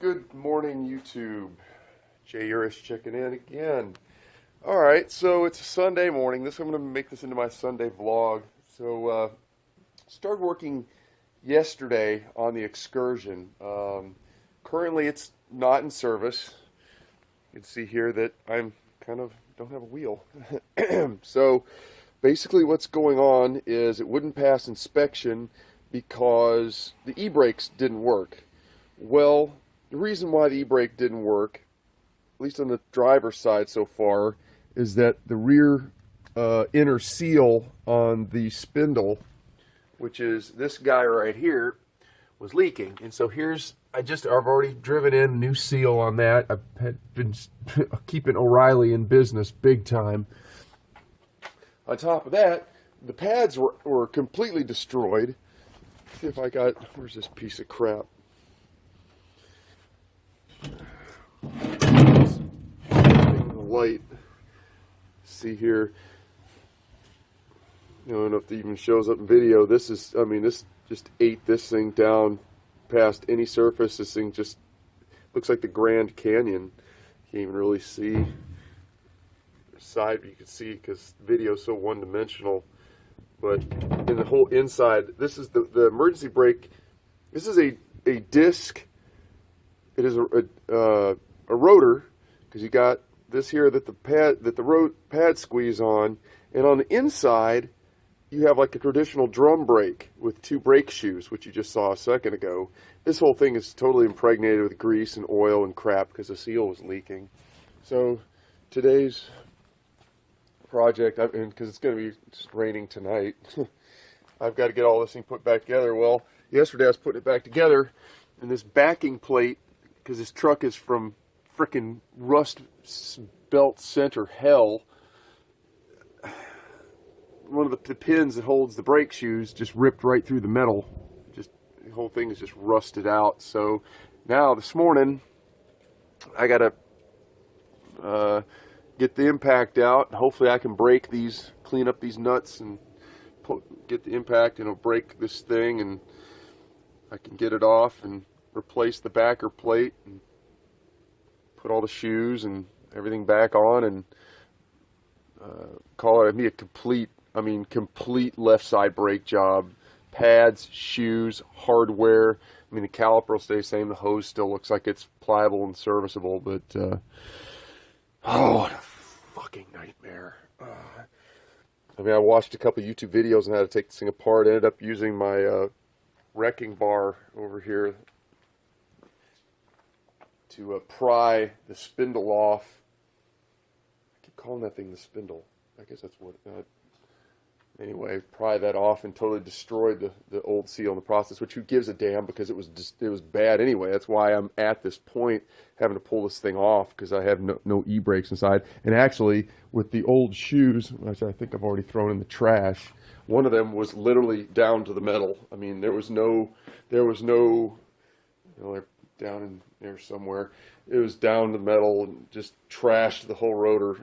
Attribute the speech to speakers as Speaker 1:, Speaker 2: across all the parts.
Speaker 1: Good morning, YouTube. Jay Urish checking in again. All right, so it's a Sunday morning. I'm going to make this into my Sunday vlog. So, started working yesterday on the Excursion. Currently, it's not in service. You can see here that I'm kind of don't have a wheel. So, basically, what's going on is it wouldn't pass inspection because the e-brakes didn't work. Well, the reason why the e-brake didn't work, at least on the driver's side so far, is that the rear inner seal on the spindle, which is this guy right here, was leaking. And so I've already driven in a new seal on that. I've been keeping O'Reilly in business big time. On top of that, the pads were completely destroyed. Let's see if I got, where's this piece of crap? Light. See here. I don't know if it even shows up in video. This just ate this thing down past any surface. This thing just looks like the Grand Canyon. Can't even really see the side, but you can see because video is so one-dimensional. But in the whole inside, this is the emergency brake. This is a disc. It is a rotor, because you got this here that the pad squeeze on, and on the inside you have like a traditional drum brake with two brake shoes, which you just saw a second ago. This whole thing is totally impregnated with grease and oil and crap because the seal was leaking. So today's project, because it's going to be raining tonight, I've got to get all this thing put back together. Well, yesterday I was putting it back together, and this backing plate, because this truck is from frickin' Rust Belt Center hell, one of the pins that holds the brake shoes just ripped right through the metal. The whole thing is just rusted out. So now this morning I gotta get the impact out. Hopefully I can break these, clean up these nuts, and get the impact, and it'll break this thing, and I can get it off and replace the backer plate and put all the shoes and everything back on, and call it a complete left side brake job. Pads, shoes, hardware. The caliper will stay the same. The hose still looks like it's pliable and serviceable, but what a fucking nightmare. I watched a couple of YouTube videos on how to take this thing apart. I ended up using my wrecking bar over here to pry the spindle off. I keep calling that thing the spindle. I guess that's what. Anyway, pry that off and totally destroyed the old seal in the process. Which, who gives a damn? Because it was bad anyway. That's why I'm at this point having to pull this thing off, because I have no e-brakes inside. And actually, with the old shoes, which I think I've already thrown in the trash, one of them was literally down to the metal. There was no, they're down in there somewhere. It was down to the metal and just trashed the whole rotor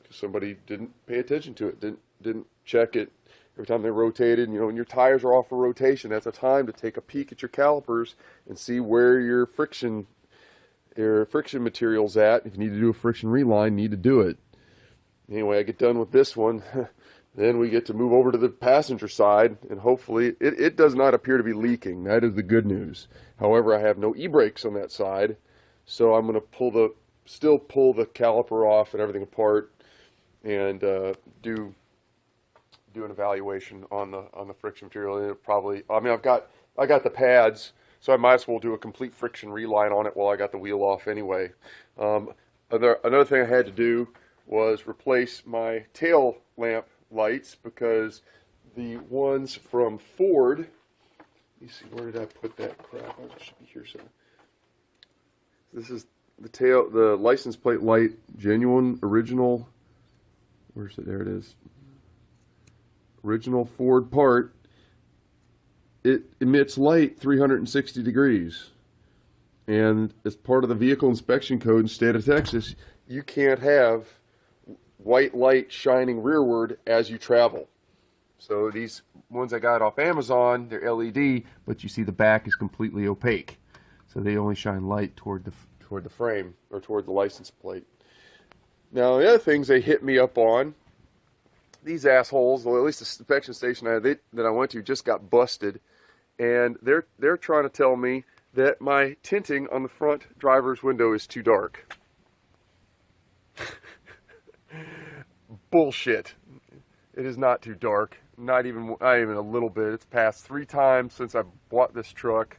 Speaker 1: because somebody didn't pay attention to it, didn't check it. Every time they rotated, when your tires are off for rotation, that's a time to take a peek at your calipers and see where your friction material's at. If you need to do a friction reline, need to do it. Anyway, I get done with this one. Then we get to move over to the passenger side, and hopefully it does not appear to be leaking. That is the good news. However, I have no e-brakes on that side, so I'm going to still pull the caliper off and everything apart, and do an evaluation on the friction material. And it probably, I got the pads, so I might as well do a complete friction reline on it while I got the wheel off anyway. Another thing I had to do was replace my tail lamp lights, because the ones from Ford, let me see, where did I put that crap? It should be here somewhere. This is the license plate light, genuine, original, where's it? There it is. Original Ford part. It emits light 360 degrees. And as part of the vehicle inspection code in the state of Texas, you can't have white light shining rearward as you travel. So these ones I got off Amazon, they're LED, but you see the back is completely opaque. so they only shine light toward the frame, or toward the license plate. Now the other things they hit me up on, these assholes, well, at least the inspection station that I went to just got busted, and they're trying to tell me that my tinting on the front driver's window is too dark. Bullshit. It is not too dark. Not even a little bit. It's passed 3 times since I bought this truck.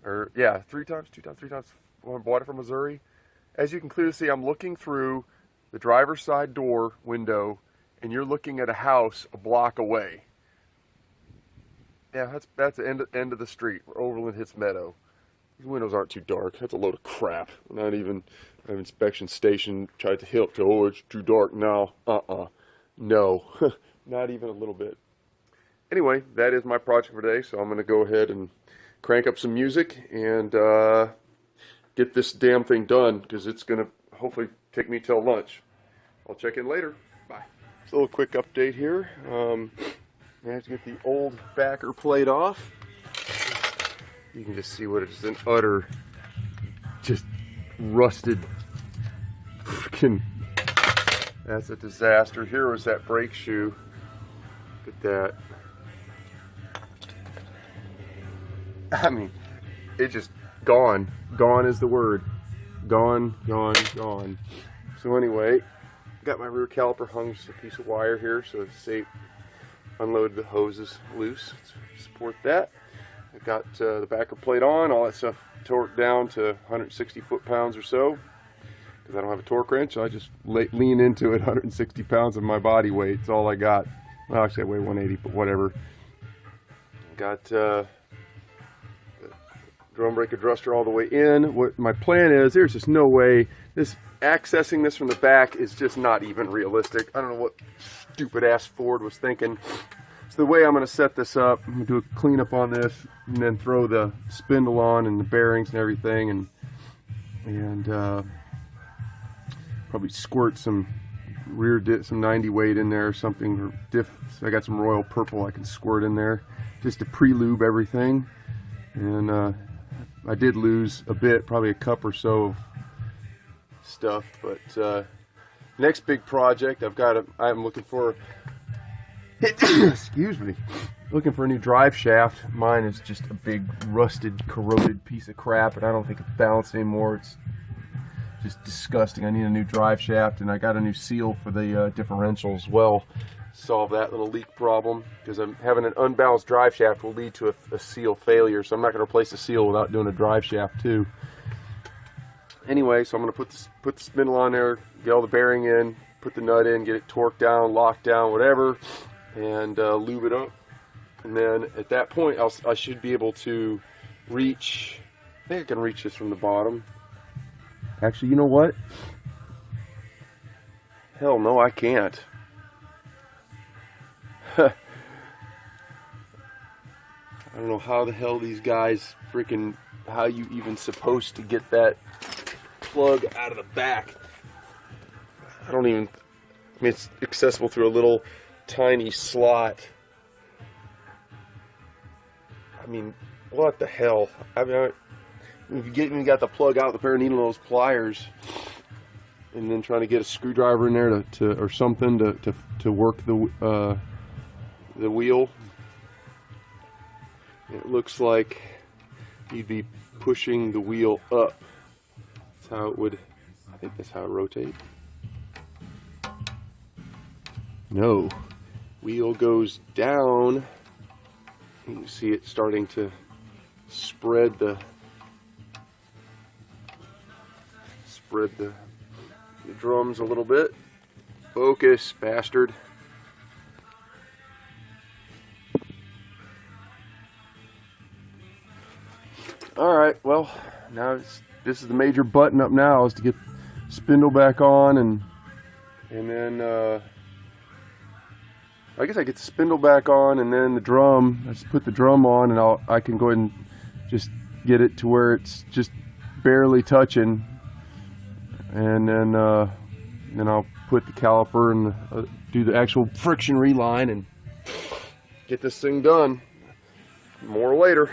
Speaker 1: Or, yeah, 3 times when I bought it from Missouri. As you can clearly see, I'm looking through the driver's side door window, and you're looking at a house a block away. Yeah, that's the end of the street, where Overland hits Meadow. These windows aren't too dark. That's a load of crap. Not even an inspection station tried to help to, oh, it's too dark now. No, not even a little bit. Anyway, that is my project for today, so I'm going to go ahead and crank up some music and get this damn thing done, because it's going to hopefully take me till lunch. I'll check in later. Bye. Just a little quick update here. I have to get the old backer plate off. You can just see what it is, an utter, just rusted freaking, that's a disaster. Here was that brake shoe. Look at that. I mean, it just gone. Gone is the word. Gone, gone, gone. So anyway, got my rear caliper hung just a piece of wire here, so it's safe. Unloaded the hoses loose. Let's support that. I got the backer plate on, all that stuff torqued down to 160 foot-pounds or so, because I don't have a torque wrench, so I just lean into it. 160 pounds of my body weight, it's all I got. Well, actually I weigh 180, but whatever. Got the drum brake adjuster all the way in. What my plan is, there's just no way, accessing this from the back is just not even realistic. I don't know what stupid ass Ford was thinking. So the way I'm going to set this up, I'm going to do a cleanup on this, and then throw the spindle on and the bearings and everything, and probably squirt some some 90 weight in there or something, or diff. So I got some royal purple I can squirt in there just to pre-lube everything. And I did lose a bit, probably a cup or so of stuff, but next big project I'm looking for excuse me, looking for a new drive shaft. Mine is just a big rusted, corroded piece of crap, and I don't think it's balanced anymore. It's just disgusting. I need a new drive shaft, and I got a new seal for the differential as well. Solve that little leak problem, because I'm having an unbalanced drive shaft will lead to a seal failure, so I'm not going to replace the seal without doing a drive shaft too. Anyway, so I'm going to put the spindle on there, get all the bearing in, put the nut in, get it torqued down, locked down, whatever, and lube it up. And then at that point, I should be able to reach, I think I can reach this from the bottom. Actually, you know what? Hell no, I can't. I don't know how the hell these guys how you even supposed to get that plug out of the back. I mean, it's accessible through a little tiny slot. I mean, what the hell? I mean, if you got the plug out, the pair of needle nose pliers, and then trying to get a screwdriver in there or something to work the wheel. It looks like you'd be pushing the wheel up. That's how it would, I think that's how it rotates. No, wheel goes down. You can see it starting to spread the drums a little bit. Focus, bastard. Alright, well, now this is the major button up now, is to get spindle back on, and then I guess I get the spindle back on, and then the drum, I just put the drum on, and I can go ahead and just get it to where it's just barely touching, and then I'll put the caliper and do the actual friction reline and get this thing done. More later.